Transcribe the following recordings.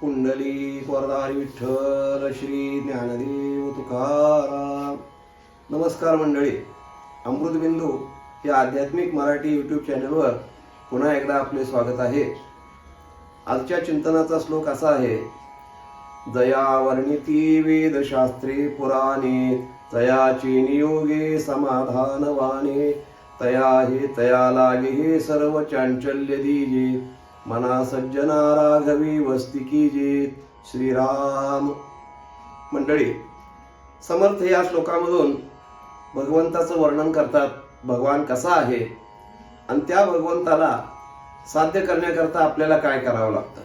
पुंडलिक वरदारी विठ्ठल श्री ज्ञानदेव तुकाराम. नमस्कार मंडळी, अमृतबिंदू या आध्यात्मिक मराठी यूट्यूब चॅनलवर पुन्हा एकदा आपले स्वागत आहे. आजच्या चिंतनाचा श्लोक असा आहे: जया वर्णिती वेदशास्त्रे पुराणे, तयाची नियोगे समाधानवाने, तया हे तया लागे हे सर्व चांचल्य दीजे, मना सज्जना राघवी वस्ती कीजे. श्रीराम. मंडळी, समर्थ या श्लोकामधून भगवंताचं वर्णन करतात. भगवान कसा आहे आणि त्या भगवंताला साध्य करण्याकरता आपल्याला काय करावं लागतं.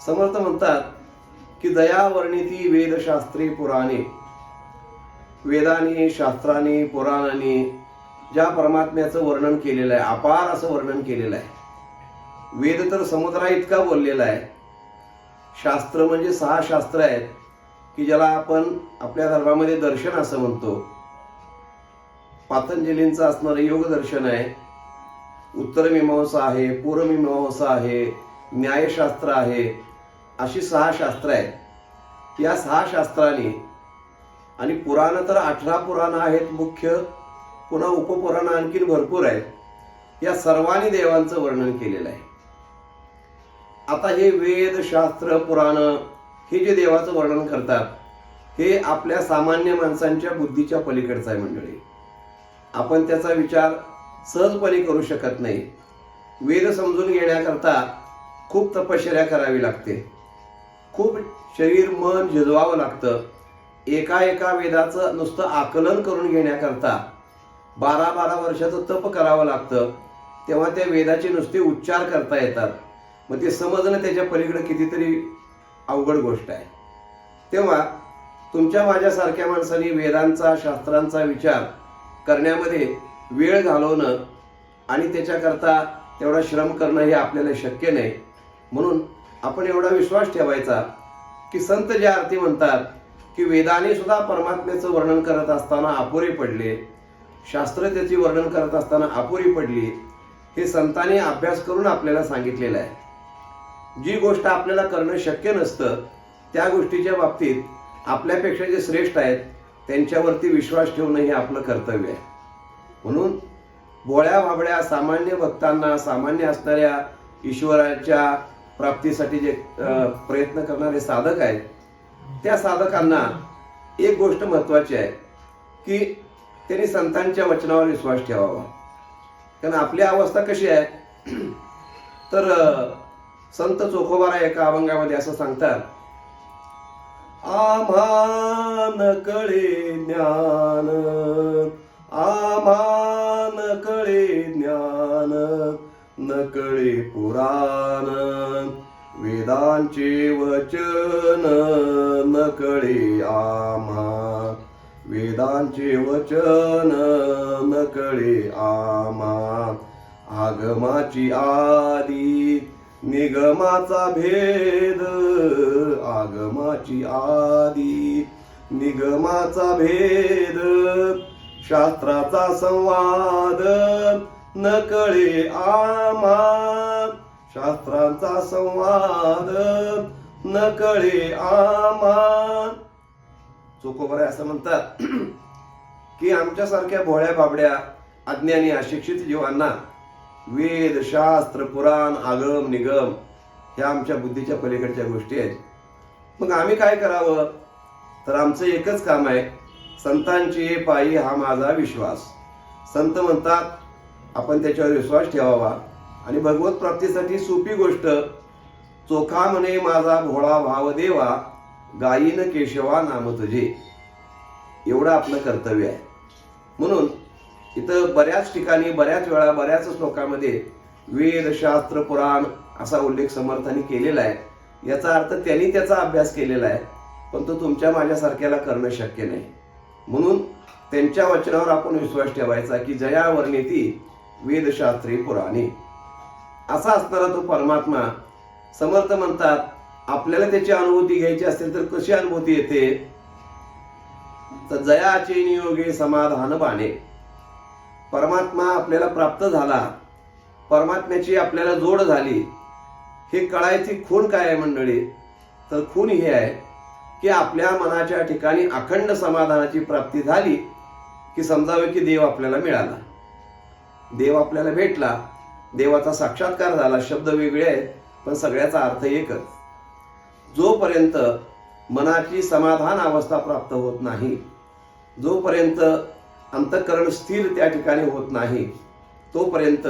समर्थ म्हणतात की दया वर्णिती वेदशास्त्रे पुराणे, वेदाने, शास्त्राने, पुराणाने ज्या परमात्म्याचं वर्णन केलेलं आहे, अपार असं वर्णन केलेलं आहे. वेद तर समुद्रा इतका बोललेला आहे. शास्त्र म्हणजे 6 शास्त्र आहेत की ज्याला आपण आपल्या धर्मामध्ये दर्शन असं म्हणतो. पातंजलींचं असणारं योग दर्शन आहे, उत्तरमीमांसा आहे, पूर्वमीमांसा आहे, न्यायशास्त्र आहे, अशी 6 शास्त्र आहेत. या 6 शास्त्रांनी आणि पुराण तर 18 पुराण आहेत मुख्य, पुन्हा उपपुराण आणखी भरपूर आहेत. या सर्वांनी देवांचं वर्णन केलेलं आहे. आता हे वेद, शास्त्र, पुराण हे जे देवाचं वर्णन करतात हे आपल्या सामान्य माणसांच्या बुद्धीच्या पलीकडचं आहे मंडळी. आपण त्याचा विचार सहजपणे करू शकत नाही. वेद समजून घेण्याकरता खूप तपश्चर्या करावी लागते, खूप शरीर मन झिजवावं लागतं. एका वेदाचं नुसतं आकलन करून घेण्याकरता 12 वर्षाचं तप करावं लागतं. तेव्हा त्या वेदाचे नुसते उच्चार करता येतात. मग ते समजणं त्याच्या पलीकडे कितीतरी अवघड गोष्ट आहे. तेव्हा तुमच्या माझ्यासारख्या माणसांनी वेदांचा, शास्त्रांचा विचार करण्यामध्ये वेळ घालवणं आणि त्याच्याकरता तेवढा श्रम करणं हे आपल्याला शक्य नाही. म्हणून आपण एवढा विश्वास ठेवायचा की संत ज्या अर्थी म्हणतात की वेदाने सुद्धा परमात्म्याचं वर्णन करत असताना अपुरे पडले, शास्त्र त्याची वर्णन करत असताना अपुरी पडली. हे संतांनी अभ्यास करून आपल्याला सांगितलेलं आहे. जी गोष्ट आपल्याला करणं शक्य नसतं त्या गोष्टीच्या बाबतीत आपल्यापेक्षा जे श्रेष्ठ आहेत त्यांच्यावरती विश्वास ठेवणं हे आपलं कर्तव्य आहे. म्हणून भोळ्या भाबड्या सामान्य भक्तांना, सामान्य असणाऱ्या ईश्वराच्या प्राप्तीसाठी जे प्रयत्न करणारे साधक आहेत त्या साधकांना एक गोष्ट महत्त्वाची आहे की त्यांनी संतांच्या वचनावर विश्वास ठेवावा. कारण आपली अवस्था कशी आहे तर संत चोखोबारा एका अभंगामध्ये असं सांगतात: आम्हा न कळे ज्ञान, आम्हा न कळे ज्ञान, न कळे पुराण, वेदांचे वचन न कळे आम्हा, वेदांचे वचन न कळे आम्हा. आगमाची आदी निगमाचा भेद, आगमाची आदी निगमाचा भेद, शास्त्राचा संवाद न कळे आम्हा, शास्त्रांचा संवाद न कळे आम्हा. चोखोबारा असं म्हणतात की आमच्यासारख्या भोळ्या बाबड्या अज्ञानी अशिक्षित जीवांना वेद, शास्त्र, पुराण, आगम, निगम ह्या आमच्या बुद्धीच्या पलीकडच्या गोष्टी आहेत. मग आम्ही काय करावं तर आमचं एकच काम आहे, संतांची पायी हा माझा विश्वास. संत म्हणतात आपण त्याच्यावर विश्वास ठेवावा. आणि भगवत प्राप्तीसाठी सोपी गोष्ट, चोखा म्हणे माझा भोळा भाव देवा, गायीन केशवा नाम तुझे, एवढं आपलं कर्तव्य आहे. म्हणून इथं बऱ्याच ठिकाणी, बऱ्याच वेळा, बऱ्याच श्लोकामध्ये वेद, शास्त्र, पुराण असा उल्लेख समर्थांनी केलेला आहे. याचा अर्थ त्यांनी त्याचा अभ्यास केलेला आहे, पण तो तुमच्या माझ्यासारख्याला करणं शक्य नाही. म्हणून त्यांच्या वचनावर आपण विश्वास ठेवायचा की जया वर्णिती वेदशास्त्रे पुराणे. असा असणारा तो परमात्मा. समर्थ म्हणतात आपल्याला त्याची अनुभूती घ्यायची असेल तर कशी अनुभूती येते तर जयाचे नियोगे समाधान बाणे. परमात्मा आपल्याला प्राप्त झाला, परमात्म्याची आपल्याला जोड झाली, हे कळायची खूण काय आहे मंडळी? तर खूण ही आहे की आपल्या मनाच्या ठिकाणी अखंड समाधानाची प्राप्ती झाली की समजावे की देव आपल्याला मिळाला, देव आपल्याला भेटला, देवाचा साक्षात्कार झाला. शब्द वेगळे आहेत पण सगळ्याचा अर्थ एकच. जोपर्यंत मनाची समाधान अवस्था प्राप्त होत नाही, जोपर्यंत अंतःकरण स्थिर त्या ठिकाणी होत नाही, तोपर्यंत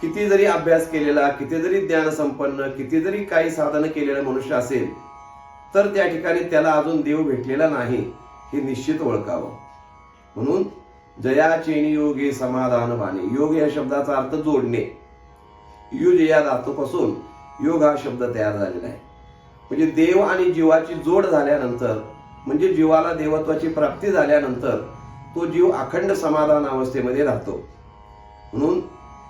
किती जरी अभ्यास केलेला, किती जरी ज्ञान संपन्न, किती जरी काही साधन केलेला मनुष्य असेल तर त्या ठिकाणी त्याला अजून देव भेटलेला नाही हे निश्चित ओळखावं. म्हणून जया चेनी योगे समाधान वाणे. योग या शब्दाचा अर्थ जोडणे. युज या धातूपासून योग हा शब्द तयार झालेला आहे. म्हणजे देव आणि जीवाची जोड झाल्यानंतर, म्हणजे जीवाला देवत्वाची प्राप्ती झाल्यानंतर तो जीव अखंड समाधान अवस्थेमध्ये राहतो. म्हणून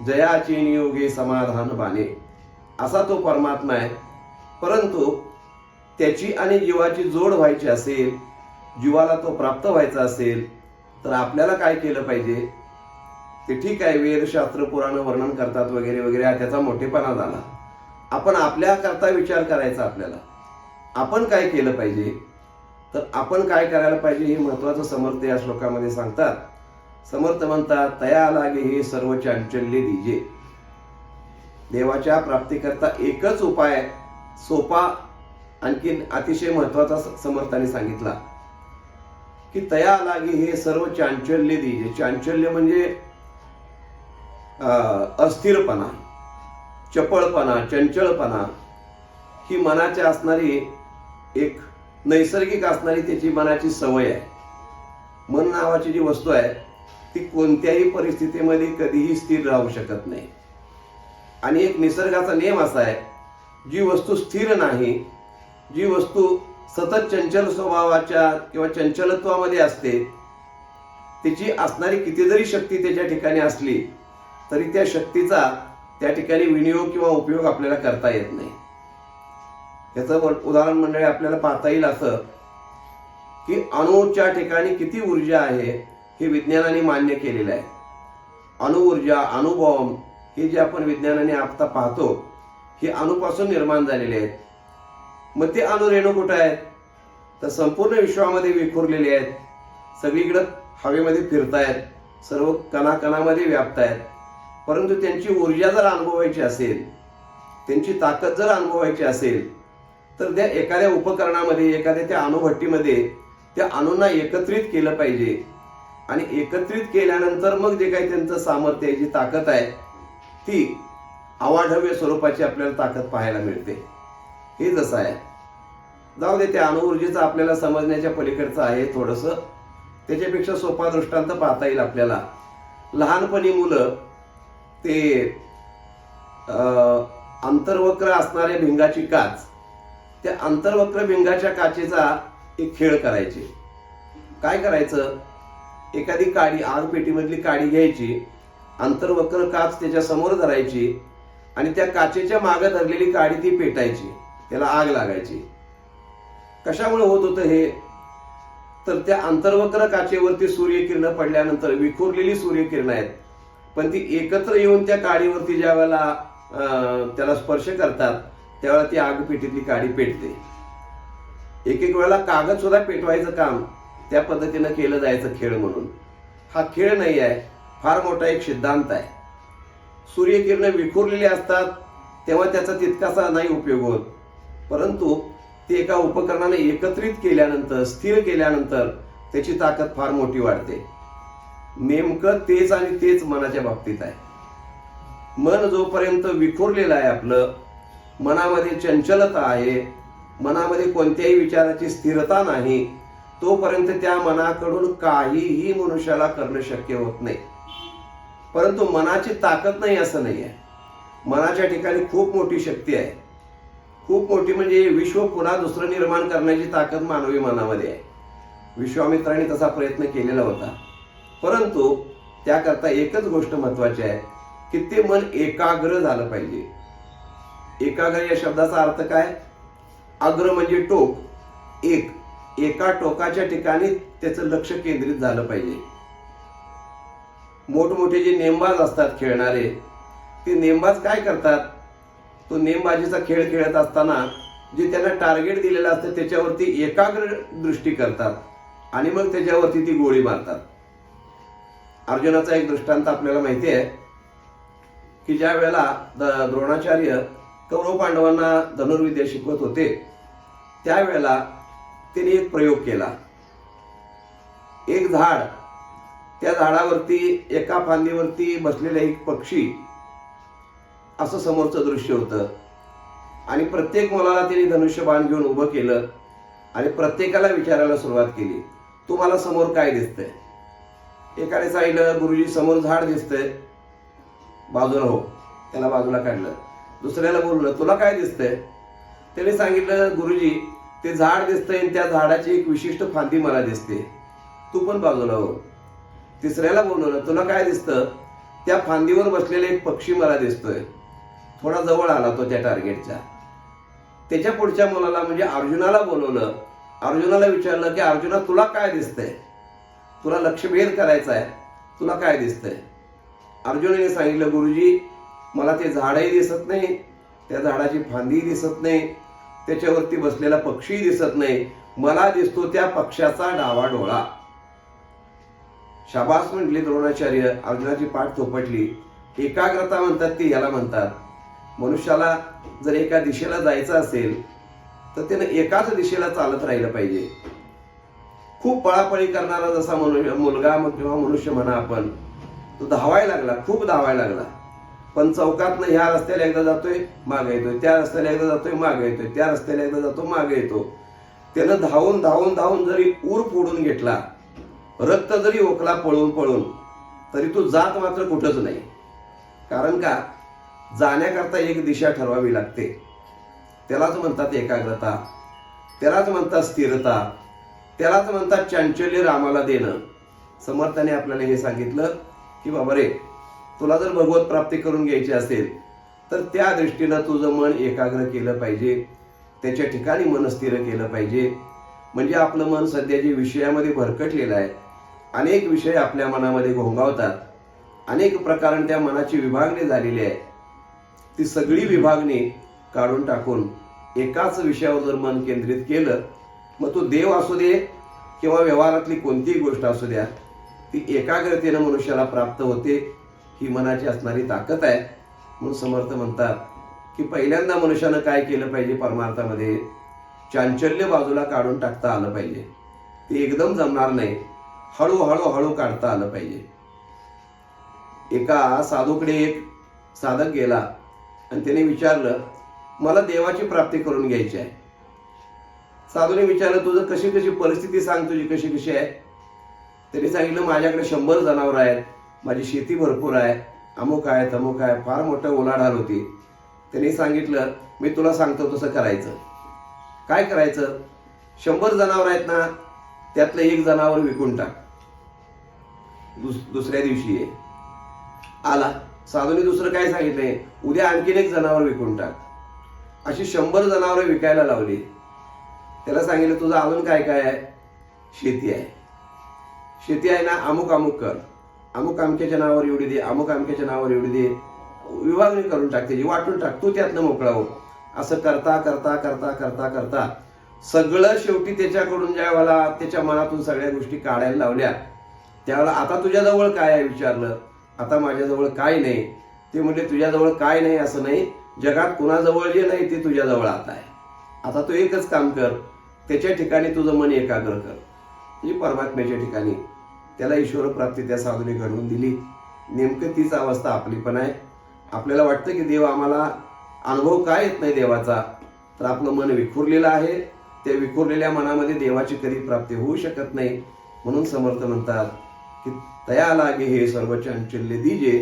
जया चेनी योगे समाधान वाणे असा तो परमात्मा आहे. परंतु त्याची आणि जीवाची जोड व्हायची असेल, जीवाला तो प्राप्त व्हायचा असेल तर आपल्याला काय केलं पाहिजे? ते ठीक आहे, वेद शास्त्र पुराण वर्णन करतात वगैरे वगैरे, त्याचा मोठेपणा झाला. आपण आपल्या करता विचार करायचा. आपल्याला आपण काय केलं पाहिजे? तर आपण काय करायला पाहिजे हे महत्वाचं समर्थ या श्लोकामध्ये सांगतात. समर्थ म्हणतात, तया लागे हे सर्व चांचल्य दीजे. देवाच्या प्राप्तीकरता एकच उपाय सोपा, आणखी अतिशय महत्वाचा समर्थाने सांगितला की तया लागे हे सर्व चांचल्य दीजे. चांचल्य म्हणजे अस्थिरपणा, चपळपणा, चंचलपणा ही मनाच्या असणारी एक नैसर्गिक असणारी त्याची मनाची सवय आहे. मन नावाची जी वस्तू आहे ती कोणत्याही परिस्थितीमध्ये कधीही स्थिर राहू शकत नाही. आणि एक निसर्गाचा नियम असा आहे, जी वस्तू स्थिर नाही, जी वस्तू सतत चंचल स्वभावाच्या किंवा चंचलत्वामध्ये असते, तिची असणारी किती जरी शक्ती त्याच्या ठिकाणी असली तरी त्या शक्तीचा त्या ठिकाणी विनियोग किंवा उपयोग आपल्याला करता येत नाही. याचं उदाहरण मंडळी आपल्याला पाहता येईल असं की अणूच्या ठिकाणी किती ऊर्जा आहे हे विज्ञानाने मान्य केलेलं आहे. अणुऊर्जा, अणुबॉम्ब हे जे आपण विज्ञानाने आता पाहतो हे अणुपासून निर्माण झालेले आहेत. मग ते अणुरेणू कुठे आहेत? तर संपूर्ण विश्वामध्ये विखुरलेले आहेत, सगळीकडे हवेमध्ये फिरतायत, सर्व कणाकणामध्ये व्यापतायत. परंतु त्यांची ऊर्जा जर अनुभवायची असेल, त्यांची ताकद जर अनुभवायची असेल तर त्या एखाद्या उपकरणामध्ये, एखाद्या त्या अणुभट्टीमध्ये त्या अणूंना एकत्रित केलं पाहिजे. आणि एकत्रित केल्यानंतर मग जे काही त्यांचं सामर्थ्य आहे, जी ताकद आहे, ती अवाढव्य स्वरूपाची आपल्याला ताकद पाहायला मिळते. हे जसं आहे, जाऊ दे, त्या अणुऊर्जेचं आपल्याला समजण्याच्या पलीकडचं आहे थोडंसं. त्याच्यापेक्षा सोपा दृष्टांत पाहता येईल आपल्याला. लहानपणी मुलं ते अंतर्वक्र असणाऱ्या भिंगाची काच, त्या अंतर्वक्र भिंगाच्या काचेचा एक खेळ करायचे. काय करायचं? एखादी काडी, आग पेटीमधली काडी घ्यायची, अंतर्वक्र काच त्याच्या समोर धरायची आणि त्या काचेच्या मागे धरलेली काडी ती पेटायची, त्याला आग लागायची. कशामुळे होत होतं हे? तर त्या अंतर्वक्र काचेवरती सूर्यकिरण पडल्यानंतर विखुरलेली सूर्यकिरण आहेत, पण ती एकत्र येऊन त्या काडीवरती ज्या वेळेला त्याला स्पर्श करतात त्यावेळेला ती आगपेटीतली काडी पेटते. एक एक वेळेला कागद सुद्धा पेटवायचं काम त्या पद्धतीनं केलं जायचं खेळ म्हणून. हा खेळ नाही आहे, फार मोठा एक सिद्धांत आहे. सूर्यकिरण विखुरलेली असतात तेव्हा त्याचा तितकासा नाही उपयोग होत, परंतु ते एका उपकरणाने एकत्रित केल्यानंतर, स्थिर केल्यानंतर त्याची ताकद फार मोठी वाढते. नेमकं तेच आणि तेच मनाच्या बाबतीत आहे. मन जोपर्यंत विखुरलेलं आहे, आपलं मनामध्ये चंचलता आहे, मनामध्ये कोणत्याही विचाराची स्थिरता नाही, तोपर्यंत त्या मनाकडून काहीही मनुष्याला करणं शक्य होत नाही. परंतु मनाची ताकद नाही असं नाही आहे. मनाच्या ठिकाणी खूप मोठी शक्ती आहे, खूप मोठी. म्हणजे विश्व पुन्हा दुसरं निर्माण करण्याची ताकद मानवी मनामध्ये आहे. विश्वामित्राने तसा प्रयत्न केलेला होता, परंतु त्याकरता एकच गोष्ट महत्वाची आहे की ते मन एकाग्र झालं पाहिजे. एकाग्र या शब्दाचा अर्थ काय? अग्र म्हणजे टोक, एका टोकाच्या ठिकाणी त्याचं लक्ष केंद्रित झालं पाहिजे. मोठमोठे जे नेमबाज असतात खेळणारे, ते नेमबाज काय करतात? तो नेमबाजीचा खेळ खेळत असताना जे त्यांना टार्गेट दिलेलं असतं त्याच्यावरती एकाग्र दृष्टी करतात आणि मग त्याच्यावरती ती गोळी मारतात. अर्जुनाचा एक दृष्टांत आपल्याला माहिती आहे की ज्या वेळेला द्रोणाचार्य कौरव पांडवांना धनुर्विद्या शिकवत होते त्यावेळेला त्यांनी एक प्रयोग केला. एक झाड, त्या झाडावरती एका फांदीवरती बसलेला एक पक्षी असं समोरचं दृश्य होतं आणि प्रत्येक मुलाला त्यांनी धनुष्यबाण घेऊन उभं केलं आणि प्रत्येकाला विचारायला सुरुवात केली, तुम्हाला समोर काय दिसतंय? एकाने सांगितलं, गुरुजी समोर झाड दिसतंय. बाजूला हो, त्याला बाजूला काढलं. दुसऱ्याला बोललं, तुला काय दिसतंय? त्याने सांगितलं, गुरुजी ते झाड दिसतंय आणि त्या झाडाची एक विशिष्ट फांदी मला दिसते, तू पण बाजूला हो. तिसऱ्याला बोलवलं, तुला काय दिसतं? त्या फांदीवर बसलेला एक पक्षी मला दिसतोय. थोडा जवळ आला तो त्या टार्गेटच्या. त्याच्या पुढच्या मुलाला म्हणजे अर्जुनाला बोलवलं. अर्जुनाला विचारलं की अर्जुना तुला काय दिसतंय? तुला लक्ष्यभेद करायचा आहे, तुला काय दिसतंय? अर्जुनाने सांगितलं, गुरुजी मला ते झाडही दिसत नाही, त्या झाडाची फांदी दिसत नाही, त्याच्यावरती बसलेला पक्षी दिसत नाही, मला दिसतो त्या पक्षाचा डावा डोळा. शाबास म्हटले द्रोणाचार्य. अर्जुनाची पाठ थोपटली. एकाग्रता म्हणतात ती याला म्हणतात. मनुष्याला जर एका दिशेला जायचं असेल तर त्यानं एकाच दिशेला चालत राहिलं पाहिजे. खूप पळापळी करणारा जसा मुलगा किंवा मनुष्य म्हणा आपण, तो धावायला लागला, खूप धावायला लागला, पण चौकातनं ह्या रस्त्याला एकदा जातोय मागे येतोय, त्या रस्त्याला एकदा जातोय मागे येतोय, त्या रस्त्याला एकदा जातो मागे येतो. त्यानं धावून धावून धावून जरी ऊर फोडून घेतला, रक्त जरी ओकला पळून पळून, तरी तो जात मात्र कुठंच नाही. कारण का? जाण्याकरता एक दिशा ठरवावी लागते. त्यालाच म्हणतात एकाग्रता, त्यालाच म्हणतात स्थिरता, त्यालाच म्हणतात चांचल्य रामाला देणं. समर्थाने आपल्याला हे सांगितलं की बाबा रे, तुला जर भगवत प्राप्ती करून घ्यायची असेल तर त्या दृष्टीनं तुझं मन एकाग्र केलं पाहिजे, त्याच्या ठिकाणी मन स्थिर केलं पाहिजे. म्हणजे आपलं मन सध्या जे विषयामध्ये भरकटलेलं आहे, अनेक विषय आपल्या मनामध्ये घोंगावतात, अनेक प्रकाराने त्या मनाची विभागणी झालेली आहे. ती सगळी विभागणी काढून टाकून एकाच विषयावर जर मन केंद्रित केलं, मग तो देव असू दे किंवा व्यवहारातली कोणतीही गोष्ट असू द्या, ती एकाग्रतेनं मनुष्याला प्राप्त होते. ही मनाची असणारी ताकद आहे. म्हणून समर्थ म्हणतात की पहिल्यांदा मनुष्यानं काय केलं पाहिजे? परमार्थामध्ये चांचल्य बाजूला काढून टाकता आलं पाहिजे. ते एकदम जमणार नाही, हळूहळू हळू काढता आलं पाहिजे. एका साधूकडे एक साधक गेला आणि त्याने विचारलं, मला देवाची प्राप्ती करून घ्यायची आहे. साधूने विचारलं, तुझं कशी कशी परिस्थिती सांग, तुझी कशी कशी आहे? त्याने सांगितलं, माझ्याकडे 100 जनावर आहेत, माझी शेती भरपूर आहे, अमुक आहे तमुक आहे, फार मोठं उलाढाल होती. त्यांनी सांगितलं, मी तुला सांगतो तसं करायचं. काय करायचं? 100 जनावर आहेत ना, त्यातलं एक जनावर विकून टाक, दुसऱ्या दिवशी ये. आला. साधूने दुसरं काय सांगितलंय? उद्या आणखीन एक जनावर विकून टाक. अशी 100 जनावरं विकायला लावली. त्याला सांगितलं, तुझं अजून काय काय आहे? शेती आहे. शेती आहे ना, अमुक अमुक कर, अमुक अमक्याच्या नावावर एवढी दे, अमुक अमक्याच्या नावावर एवढी दे, विभागणी करून टाक, त्याची वाटून टाक, तू त्यातनं मोकळा हो. असं करता करता करता करता करता सगळं शेवटी त्याच्याकडून ज्या वेळेला त्याच्या मनातून सगळ्या गोष्टी काढायला लावल्या, त्यावेळेला आता तुझ्याजवळ काय आहे विचारलं. आता माझ्याजवळ काय नाही. ते म्हणजे तुझ्याजवळ काय नाही असं नाही, जगात कुणाजवळ जे नाही ते तुझ्याजवळ आता आहे. आता तू एकच काम कर, त्याच्या ठिकाणी तुझं मन एकाग्र कर, म्हणजे परमात्म्याच्या ठिकाणी. त्याला ईश्वर प्राप्ती त्या साधूने घडवून दिली. नेमकं तीच अवस्था आपली पण आहे. आपल्याला वाटतं की देव आम्हाला अनुभव काय येत नाही देवाचा, तर आपलं मन विखुरलेलं आहे. त्या विखुरलेल्या मनामध्ये देवाची कधी प्राप्ती होऊ शकत नाही. म्हणून समर्थ म्हणतात की तया लागे हे सर्व चांचल्य दीजे.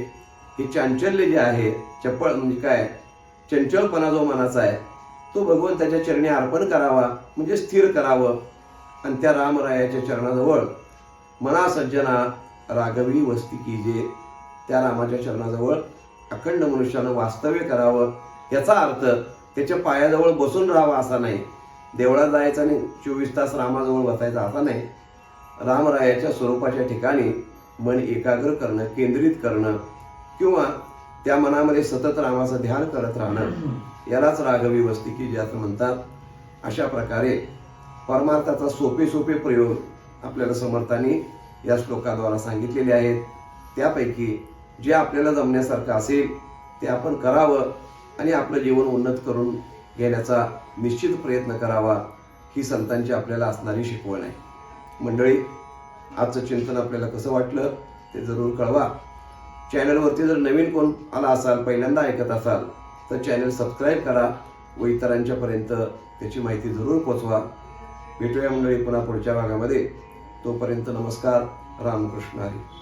हे चांचल्य जे आहे, चपळ म्हणजे काय, चंचलपणा जो मनाचा आहे, तो भगवंताच्या चरणी अर्पण करावा, म्हणजे स्थिर करावं. आणि त्या रामरायाच्या चरणाजवळ मना सज्जना राघवी वस्ती कीजे, त्या रामाच्या चरणाजवळ अखंड मनुष्यानं वास्तव्य करावं. याचा अर्थ त्याच्या पायाजवळ बसून राहावं असा नाही, देवळात जायचं नाही 24 तास रामाजवळ बसायचं असा नाही. रामरायाच्या स्वरूपाच्या ठिकाणी मन एकाग्र करणं, केंद्रित करणं, किंवा त्या मनामध्ये सतत रामाचं ध्यान करत राहणं, यालाच राघवी वस्तिकी जे असं म्हणतात. अशा प्रकारे परमार्थाचा सोपे सोपे प्रयोग आपल्याला समर्थांनी या श्लोकाद्वारा सांगितलेले आहेत. त्यापैकी जे आपल्याला जमण्यासारखं असेल ते आपण करावं आणि आपलं जीवन उन्नत करून घेण्याचा निश्चित प्रयत्न करावा, ही संतांची आपल्याला असणारी शिकवण आहे. मंडळी, आजचं चिंतन आपल्याला कसं वाटलं ते जरूर कळवा. चॅनलवरती जर नवीन कोण आला असाल, पहिल्यांदा ऐकत असाल, तर चॅनल सबस्क्राईब करा व इतरांच्यापर्यंत त्याची माहिती जरूर पोचवा. भेटूया मंडळी पुन्हा पुढच्या भागामध्ये. तोपर्यंत नमस्कार. रामकृष्ण हरी.